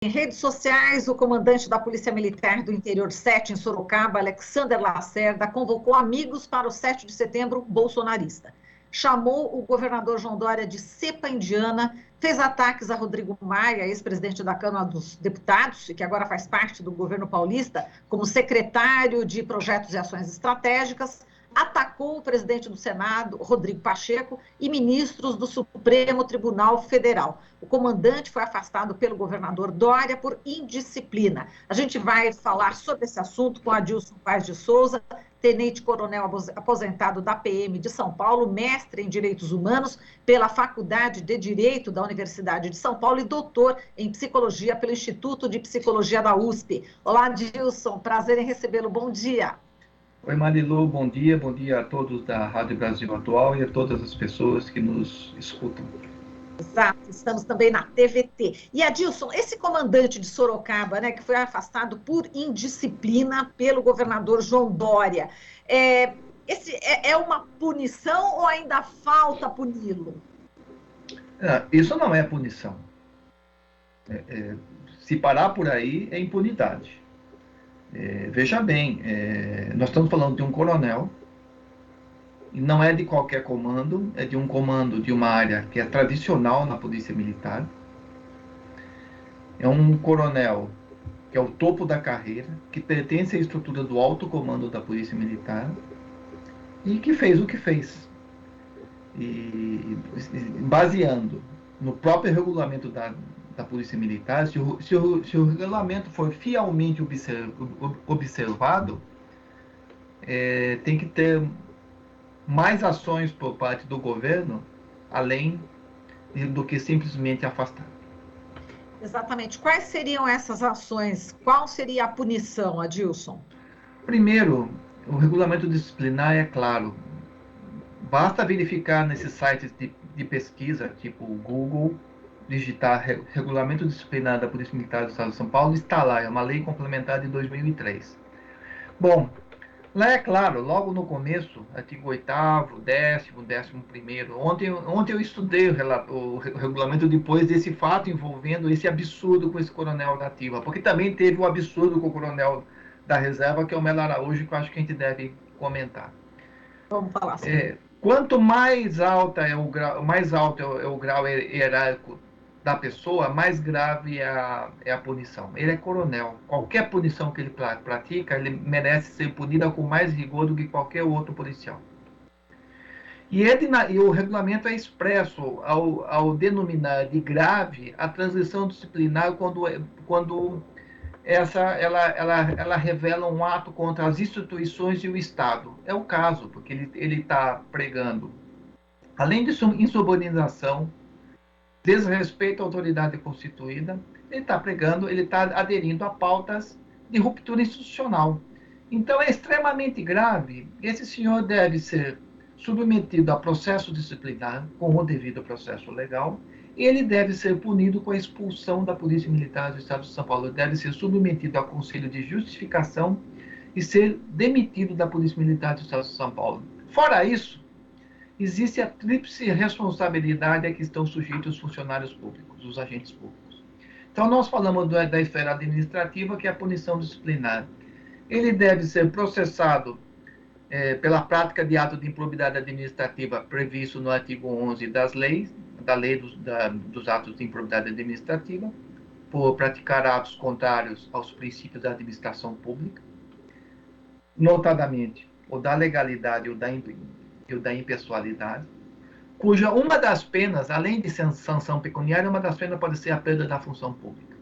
Em redes sociais, o comandante da Polícia Militar do Interior 7, em Sorocaba, Alexander Lacerda, convocou amigos para o 7 de setembro bolsonarista. Chamou o governador João Dória de cepa indiana, fez ataques a Rodrigo Maia, ex-presidente da Câmara dos Deputados, e que agora faz parte do governo paulista, como secretário de Projetos e Ações Estratégicas, atacou o presidente do Senado, Rodrigo Pacheco, e ministros do Supremo Tribunal Federal. O comandante foi afastado pelo governador Dória por indisciplina. A gente vai falar sobre esse assunto com Adilson Paes de Souza, tenente-coronel aposentado da PM de São Paulo, mestre em Direitos Humanos pela Faculdade de Direito da Universidade de São Paulo e doutor em Psicologia pelo Instituto de Psicologia da USP. Olá, Adilson, prazer em recebê-lo. Bom dia. Oi, Marilu, bom dia a todos da Rádio Brasil Atual e a todas as pessoas que nos escutam. Exato, estamos também na TVT. E Adilson, esse comandante de Sorocaba, né, que foi afastado por indisciplina pelo governador João Dória, é uma punição ou ainda falta puni-lo? Isso não é punição. Se parar por aí, é impunidade. Veja bem, nós estamos falando de um coronel, e não é de qualquer comando, é de um comando de uma área que é tradicional na Polícia Militar. É um coronel que é o topo da carreira, que pertence à estrutura do alto comando da Polícia Militar e que fez o que fez. E baseando no próprio regulamento da Polícia Militar, se o regulamento for fielmente observado, tem que ter mais ações por parte do governo, além do que simplesmente afastar. Exatamente. Quais seriam essas ações? Qual seria a punição, Adilson? Primeiro, o regulamento disciplinar é claro. Basta verificar nesses sites de pesquisa, tipo o Google, digitar Regulamento Disciplinar da Polícia Militar do Estado de São Paulo, está lá, é uma lei complementar de 2003. Bom, lá é claro, logo no começo, artigo 8º, 10º, 11º. Ontem eu estudei o regulamento depois desse fato envolvendo esse absurdo com esse coronel da ativa, porque também teve o absurdo com o coronel da reserva, que é o Melo Araújo, que eu acho que a gente deve comentar. Vamos falar sobre. Quanto mais alto é o grau hierárquico da pessoa, mais grave é a punição. Ele é coronel. Qualquer punição que ele pratica, ele merece ser punida com mais rigor do que qualquer outro policial. E o regulamento é expresso ao denominar de grave a transição disciplinar quando ela revela um ato contra as instituições e o Estado. É o caso, porque ele está pregando, além de insubordinação, desrespeito à autoridade constituída, ele está aderindo a pautas de ruptura institucional. Então é extremamente grave. Esse senhor deve ser submetido a processo disciplinar, com o devido processo legal, e ele deve ser punido com a expulsão da Polícia Militar do Estado de São Paulo. Ele deve ser submetido a conselho de justificação e ser demitido da Polícia Militar do Estado de São Paulo. Fora isso, existe a tríplice responsabilidade a que estão sujeitos os funcionários públicos, os agentes públicos. Então, nós falamos da esfera administrativa, que é a punição disciplinar. Ele deve ser processado pela prática de ato de improbidade administrativa previsto no artigo 11 da lei dos atos de improbidade administrativa, por praticar atos contrários aos princípios da administração pública, notadamente o da legalidade e o da impessoalidade, cuja uma das penas, além de sanção pecuniária, uma das penas pode ser a perda da função pública.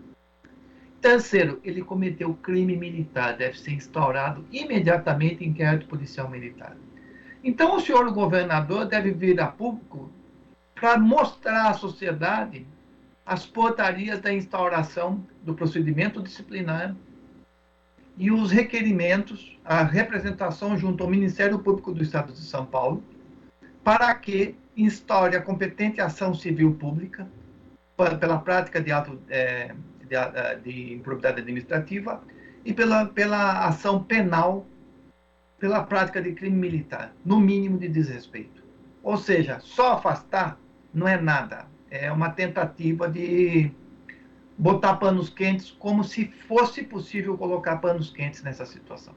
Terceiro, ele cometeu crime militar, deve ser instaurado imediatamente inquérito policial militar. Então, o senhor governador deve vir a público para mostrar à sociedade as portarias da instauração do procedimento disciplinar e os requerimentos, a representação junto ao Ministério Público do Estado de São Paulo, para que instaure a competente ação civil pública pela prática de improbidade administrativa e pela ação penal pela prática de crime militar, no mínimo de desrespeito. Ou seja, só afastar não é nada. É uma tentativa de botar panos quentes, como se fosse possível colocar panos quentes nessa situação.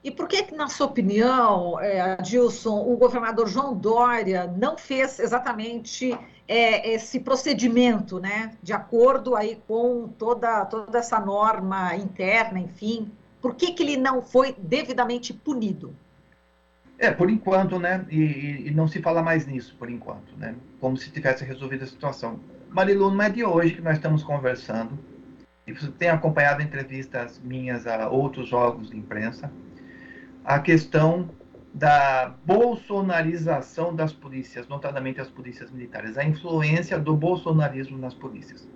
E por que, na sua opinião, Adilson, o governador João Dória não fez exatamente esse procedimento, né, de acordo aí com toda essa norma interna, enfim? Por que ele não foi devidamente punido? Por enquanto, né? E não se fala mais nisso, por enquanto, né? Como se tivesse resolvido a situação. Marilu, não é de hoje que nós estamos conversando, e você tem acompanhado entrevistas minhas a outros órgãos de imprensa, a questão da bolsonarização das polícias, notadamente as polícias militares, a influência do bolsonarismo nas polícias.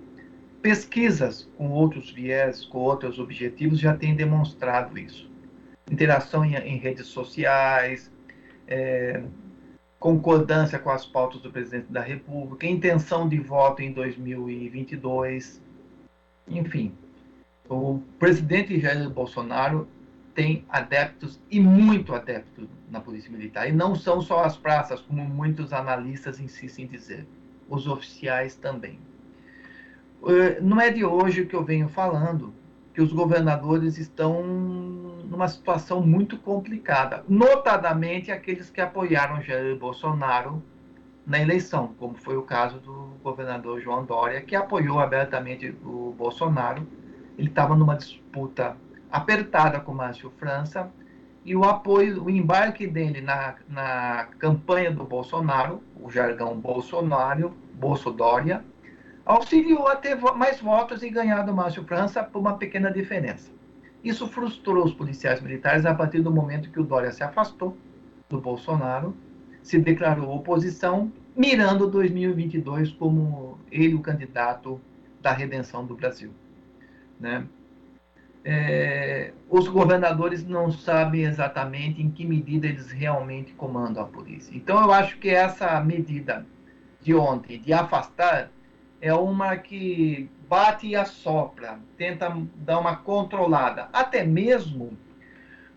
Pesquisas com outros viés, com outros objetivos, já têm demonstrado isso. Interação em redes sociais, concordância com as pautas do presidente da República, intenção de voto em 2022, enfim. O presidente Jair Bolsonaro tem adeptos e muito adeptos na Polícia Militar. E não são só as praças, como muitos analistas insistem em dizer. Os oficiais também. Não é de hoje que eu venho falando que os governadores estão numa situação muito complicada, notadamente aqueles que apoiaram Jair Bolsonaro na eleição, como foi o caso do governador João Dória, que apoiou abertamente o Bolsonaro. Ele estava numa disputa apertada com Márcio França, e o apoio, o embarque dele na campanha do Bolsonaro, o jargão Bolsonaro, Bolsodória, auxiliou a ter mais votos e ganhar do Márcio França por uma pequena diferença. Isso frustrou os policiais militares a partir do momento que o Dória se afastou do Bolsonaro, se declarou oposição, mirando 2022 como ele o candidato da redenção do Brasil, né? Os governadores não sabem exatamente em que medida eles realmente comandam a polícia. Então, eu acho que essa medida de ontem, de afastar, é uma que bate e assopra, tenta dar uma controlada, até mesmo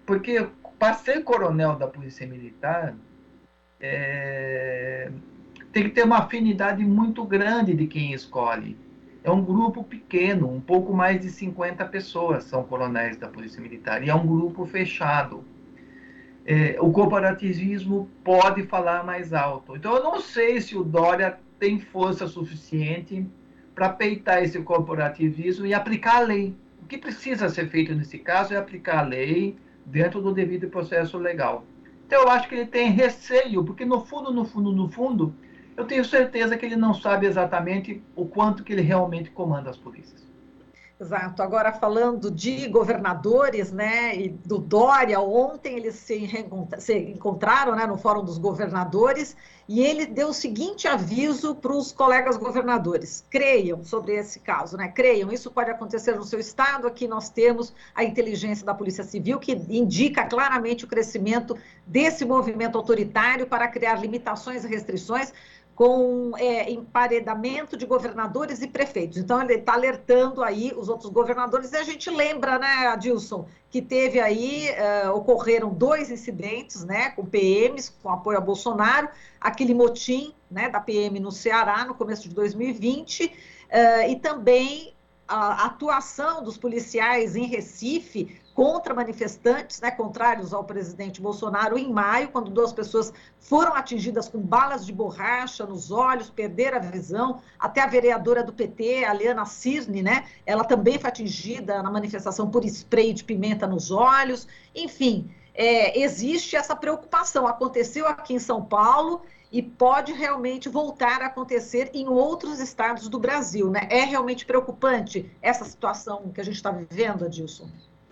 porque, para ser coronel da Polícia Militar, tem que ter uma afinidade muito grande de quem escolhe. É um grupo pequeno, um pouco mais de 50 pessoas são coronéis da Polícia Militar, e é um grupo fechado. O corporativismo pode falar mais alto. Então, eu não sei se o Dória tem força suficiente para peitar esse corporativismo e aplicar a lei. O que precisa ser feito nesse caso é aplicar a lei dentro do devido processo legal. Então, eu acho que ele tem receio, porque no fundo, eu tenho certeza que ele não sabe exatamente o quanto que ele realmente comanda as polícias. Exato. Agora, falando de governadores, né, e do Dória, ontem eles se encontraram, né, no Fórum dos Governadores, e ele deu o seguinte aviso para os colegas governadores: creiam sobre esse caso, né, creiam, isso pode acontecer no seu estado. Aqui nós temos a inteligência da Polícia Civil, que indica claramente o crescimento desse movimento autoritário para criar limitações e restrições com emparedamento de governadores e prefeitos. Então, ele está alertando aí os outros governadores, e a gente lembra, né, Adilson, que teve aí, ocorreram 2 incidentes, né, com PMs, com apoio a Bolsonaro, aquele motim, né, da PM no Ceará, no começo de 2020, e também a atuação dos policiais em Recife contra manifestantes, né, contrários ao presidente Bolsonaro, em maio, quando 2 pessoas foram atingidas com balas de borracha nos olhos, perderam a visão. Até a vereadora do PT, a Liana Cisne, né, ela também foi atingida na manifestação por spray de pimenta nos olhos. Enfim, existe essa preocupação. Aconteceu aqui em São Paulo e pode realmente voltar a acontecer em outros estados do Brasil, né? É realmente preocupante essa situação que a gente está vivendo, Adilson?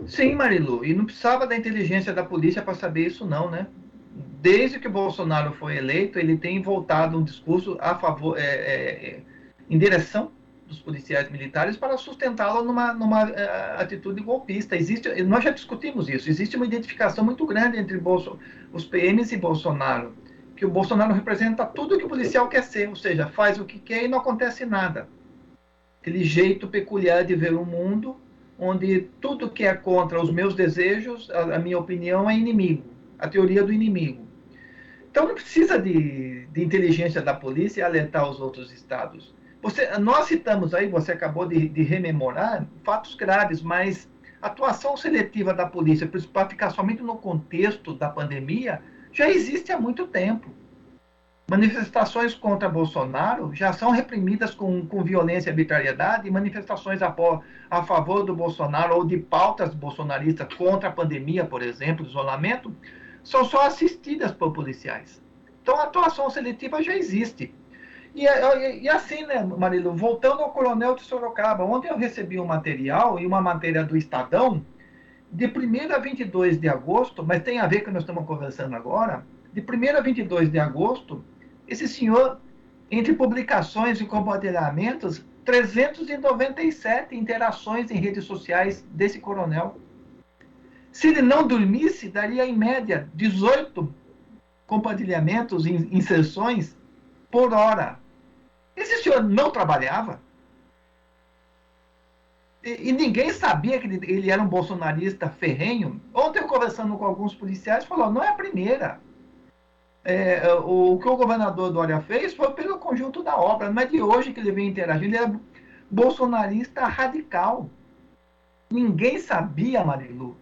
Sim, Marilu, e não precisava da inteligência da polícia para saber isso não, né? Desde que o Bolsonaro foi eleito, ele tem voltado um discurso a favor, em direção dos policiais militares para sustentá-lo numa atitude golpista. Nós já discutimos isso, existe uma identificação muito grande entre os PMs e Bolsonaro, que o Bolsonaro representa tudo que o policial quer ser, ou seja, faz o que quer e não acontece nada. Aquele jeito peculiar de ver o mundo, onde tudo que é contra os meus desejos, a minha opinião, é inimigo. A teoria do inimigo. Então não precisa de inteligência da polícia alertar os outros estados. Nós citamos aí, você acabou de rememorar, fatos graves, mas a atuação seletiva da polícia, para ficar somente no contexto da pandemia, já existe há muito tempo. Manifestações contra Bolsonaro já são reprimidas com violência e arbitrariedade, e manifestações a favor do Bolsonaro ou de pautas bolsonaristas contra a pandemia, por exemplo, isolamento, são só assistidas por policiais. Então, a atuação seletiva já existe. E assim, né, Marilu, voltando ao Coronel de Sorocaba, ontem eu recebi um material e uma matéria do Estadão, de 1º a 22 de agosto, mas tem a ver com o que nós estamos conversando agora, de 1º a 22 de agosto, esse senhor, entre publicações e compartilhamentos, 397 interações em redes sociais desse coronel. Se ele não dormisse, daria em média 18 compartilhamentos, inserções por hora. Esse senhor não trabalhava? E ninguém sabia que ele era um bolsonarista ferrenho. Ontem, eu conversando com alguns policiais, falou, não é a primeira. O que o governador Dória fez foi pelo conjunto da obra, não é de hoje que ele vem interagindo, ele é bolsonarista radical. Ninguém sabia, Marilu.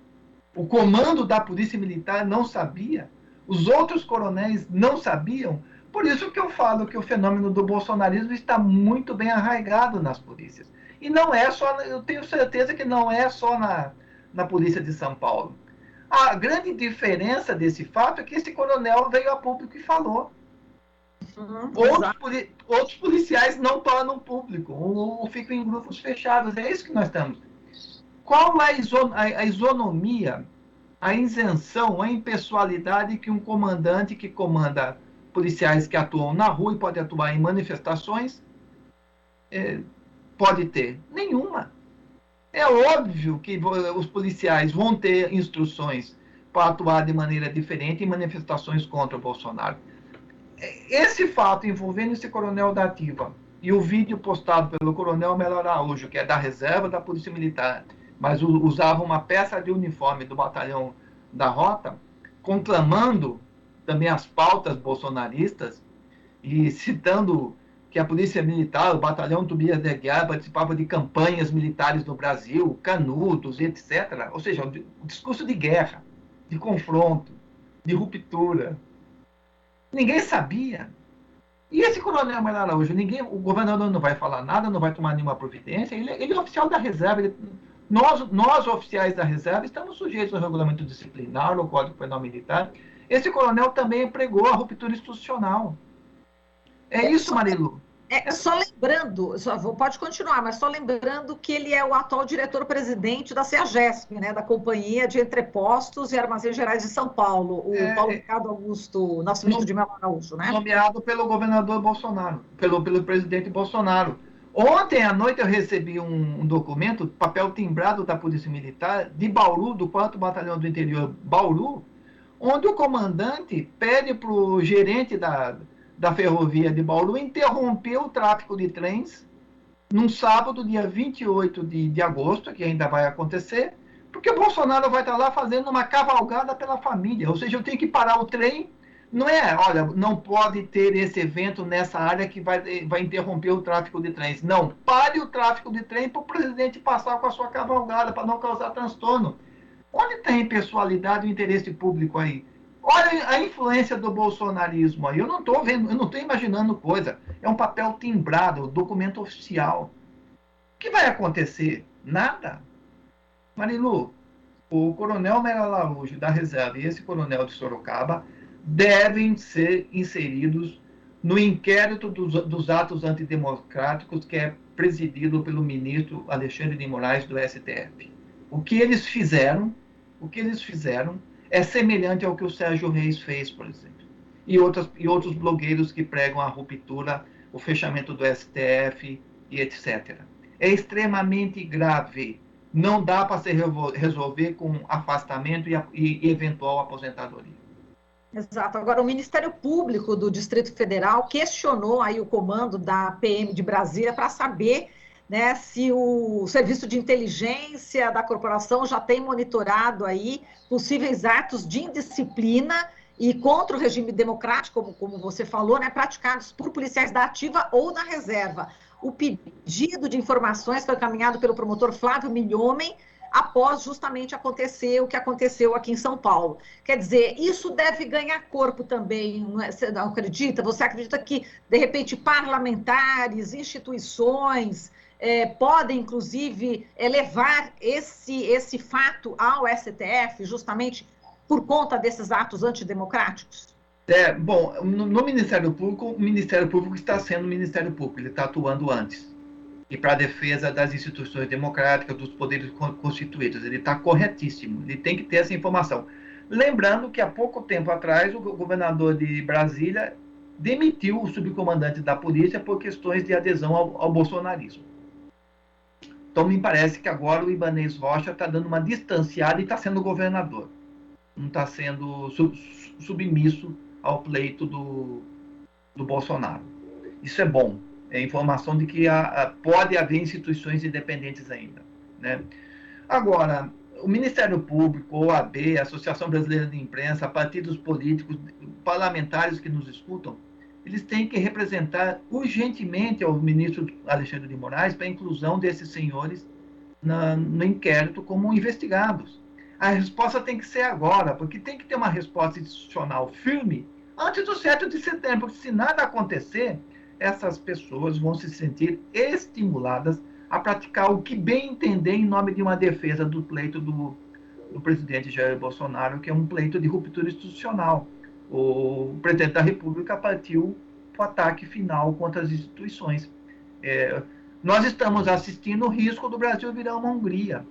O comando da Polícia Militar não sabia. Os outros coronéis não sabiam. Por isso que eu falo que o fenômeno do bolsonarismo está muito bem arraigado nas polícias. E não é só, eu tenho certeza que não é só na Polícia de São Paulo. A grande diferença desse fato é que esse coronel veio a público e falou. Outros policiais não tornam público, ou ficam em grupos fechados. É isso que nós estamos. Qual a isonomia, a isenção, a impessoalidade que um comandante que comanda policiais que atuam na rua e pode atuar em manifestações pode ter? Nenhuma. É óbvio que os policiais vão ter instruções para atuar de maneira diferente em manifestações contra o Bolsonaro. Esse fato envolvendo esse coronel da ativa e o vídeo postado pelo coronel Melo Araújo, que é da reserva da Polícia Militar, mas usava uma peça de uniforme do batalhão da Rota, conclamando também as pautas bolsonaristas e citando que a Polícia Militar, o batalhão Tobias de Aguiar, participava de campanhas militares no Brasil, canudos, etc. Ou seja, um discurso de guerra, de confronto, de ruptura. Ninguém sabia. E esse coronel Melo Araújo, o governador não vai falar nada, não vai tomar nenhuma providência, ele é oficial da reserva. Nós, oficiais da reserva, estamos sujeitos ao regulamento disciplinar, ao Código Penal Militar. Esse coronel também pregou a ruptura institucional. É isso, Marilu. Só lembrando, pode continuar, mas só lembrando que ele é o atual diretor-presidente da CEAGESP, né, da Companhia de Entrepostos e Armazéns Gerais de São Paulo, o Paulo Ricardo Augusto Nascimento de Melo Araújo, né? Nomeado pelo governador Bolsonaro, pelo presidente Bolsonaro. Ontem à noite eu recebi um documento, papel timbrado da Polícia Militar, de Bauru, do 4º Batalhão do Interior, Bauru, onde o comandante pede para o gerente da ferrovia de Bauru interromper o tráfego de trens num sábado, dia 28 de agosto, que ainda vai acontecer, porque o Bolsonaro vai estar lá fazendo uma cavalgada pela família. Ou seja, eu tenho que parar o trem. Não é, olha, não pode ter esse evento nessa área que vai interromper o tráfego de trens. Não, pare o tráfego de trem para o presidente passar com a sua cavalgada, para não causar transtorno. Onde tem pessoalidade e interesse público aí? Olha a influência do bolsonarismo aí. Eu não estou vendo, eu não estou imaginando coisa. É um papel timbrado, documento oficial. O que vai acontecer? Nada. Marilu, o coronel Melo Araújo da reserva e esse coronel de Sorocaba devem ser inseridos no inquérito dos atos antidemocráticos que é presidido pelo ministro Alexandre de Moraes do STF. O que eles fizeram é semelhante ao que o Sérgio Reis fez, por exemplo, e outros blogueiros que pregam a ruptura, o fechamento do STF e etc. É extremamente grave. Não dá para se resolver com afastamento e eventual aposentadoria. Exato. Agora, o Ministério Público do Distrito Federal questionou aí o comando da PM de Brasília para saber, né, se o serviço de inteligência da corporação já tem monitorado aí possíveis atos de indisciplina e contra o regime democrático, como você falou, né, praticados por policiais da ativa ou da reserva. o pedido de informações foi encaminhado pelo promotor Flávio Milhomem, após justamente acontecer o que aconteceu aqui em São Paulo. Quer dizer, isso deve ganhar corpo também, você não acredita? Você acredita que, de repente, parlamentares, instituições, podem, inclusive, levar esse fato ao STF, justamente por conta desses atos antidemocráticos? Bom, no Ministério Público, o Ministério Público está sendo o Ministério Público, ele está atuando antes. E para a defesa das instituições democráticas, dos poderes constituídos. Ele está corretíssimo, ele tem que ter essa informação. Lembrando que há pouco tempo atrás, o governador de Brasília demitiu o subcomandante da polícia por questões de adesão ao bolsonarismo. Então, me parece que agora o Ibanez Rocha está dando uma distanciada e está sendo governador. Não está sendo submisso ao pleito do Bolsonaro. Isso é bom. É informação de que pode haver instituições independentes ainda. Né? Agora, o Ministério Público, OAB, a Associação Brasileira de Imprensa, partidos políticos, parlamentares que nos escutam, eles têm que representar urgentemente ao ministro Alexandre de Moraes para a inclusão desses senhores no inquérito como investigados. A resposta tem que ser agora, porque tem que ter uma resposta institucional firme antes do 7 de setembro, porque se nada acontecer, essas pessoas vão se sentir estimuladas a praticar o que bem entender em nome de uma defesa do pleito do presidente Jair Bolsonaro, que é um pleito de ruptura institucional. O presidente da República partiu para o ataque final contra as instituições. Nós estamos assistindo o risco do Brasil virar uma Hungria,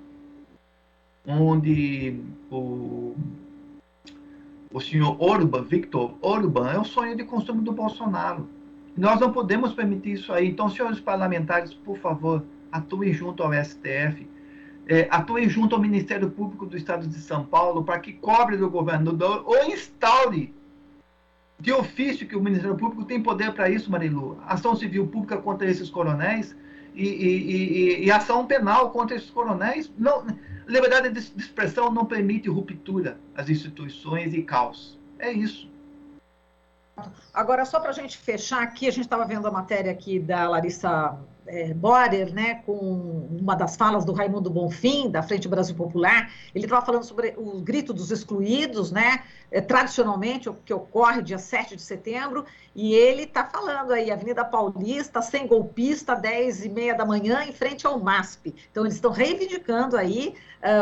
onde o senhor Orbán, Viktor Orbán, é o sonho de consumo do Bolsonaro. Nós não podemos permitir isso aí. Então, senhores parlamentares, por favor, atuem junto ao STF, atuem junto ao Ministério Público do Estado de São Paulo para que cobre do governador ou instaure de ofício, que o Ministério Público tem poder para isso, Marilu, ação civil pública contra esses coronéis e ação penal contra esses coronéis. Não, liberdade de expressão não permite ruptura às instituições e caos. É isso. Agora, só para a gente fechar aqui, a gente estava vendo a matéria aqui da Larissa Borer, né, com uma das falas do Raimundo Bonfim, da Frente Brasil Popular. Ele estava falando sobre o grito dos excluídos, né, tradicionalmente, o que ocorre dia 7 de setembro, e ele está falando aí, Avenida Paulista, sem golpista, 10h30 da manhã, em frente ao MASP. Então, eles estão reivindicando aí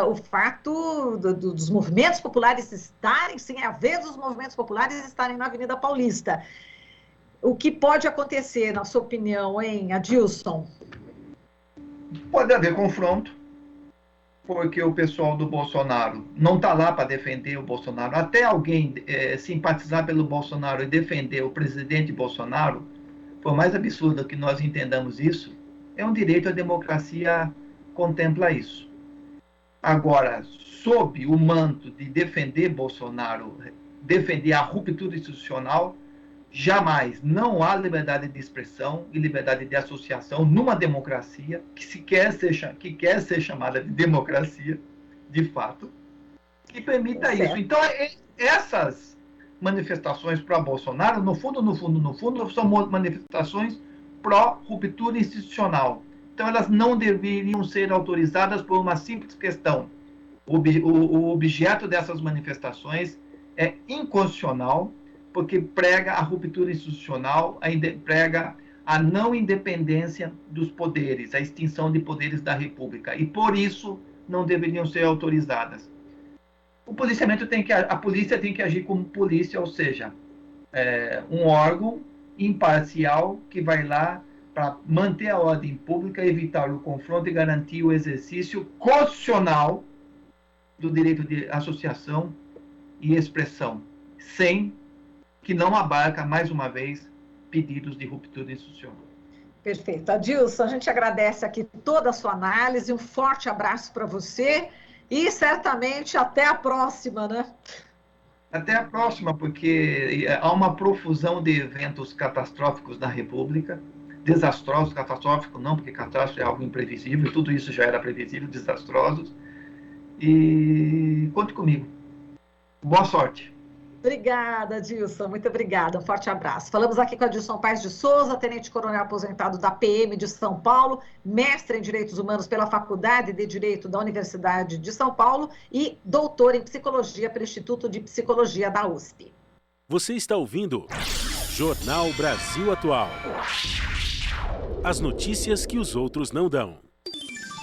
o fato dos movimentos populares estarem, sim, a vez dos movimentos populares estarem na Avenida Paulista. O que pode acontecer, na sua opinião, hein, Adilson? Pode haver confronto, porque o pessoal do Bolsonaro não está lá para defender o Bolsonaro. Até alguém simpatizar pelo Bolsonaro e defender o presidente Bolsonaro, por mais absurdo que nós entendamos isso, é um direito, a democracia contempla isso. Agora, sob o manto de defender Bolsonaro, defender a ruptura institucional, jamais, não há liberdade de expressão e liberdade de associação numa democracia que quer ser chamada de democracia, de fato, que permita isso. Então, essas manifestações pró-Bolsonaro, no fundo, são manifestações pró-ruptura institucional. Então, elas não deveriam ser autorizadas por uma simples questão. O objeto dessas manifestações é inconstitucional, porque prega a ruptura institucional, prega a não independência dos poderes, a extinção de poderes da República, e por isso não deveriam ser autorizadas. A polícia tem que agir como polícia, ou seja, um órgão imparcial que vai lá para manter a ordem pública, evitar o confronto e garantir o exercício constitucional do direito de associação e expressão, que não abarca, mais uma vez, pedidos de ruptura institucional. Perfeito. Adilson, a gente agradece aqui toda a sua análise, um forte abraço para você e certamente até a próxima, né? Até a próxima, porque há uma profusão de eventos catastróficos na República, desastrosos, catastróficos não, porque catástrofe é algo imprevisível, tudo isso já era previsível, desastrosos, e conte comigo. Boa sorte. Obrigada, Dilson. Muito obrigada. Um forte abraço. Falamos aqui com a Dilson Paes de Souza, tenente-coronel aposentado da PM de São Paulo, mestre em Direitos Humanos pela Faculdade de Direito da Universidade de São Paulo e doutor em Psicologia pelo Instituto de Psicologia da USP. Você está ouvindo Jornal Brasil Atual. As notícias que os outros não dão.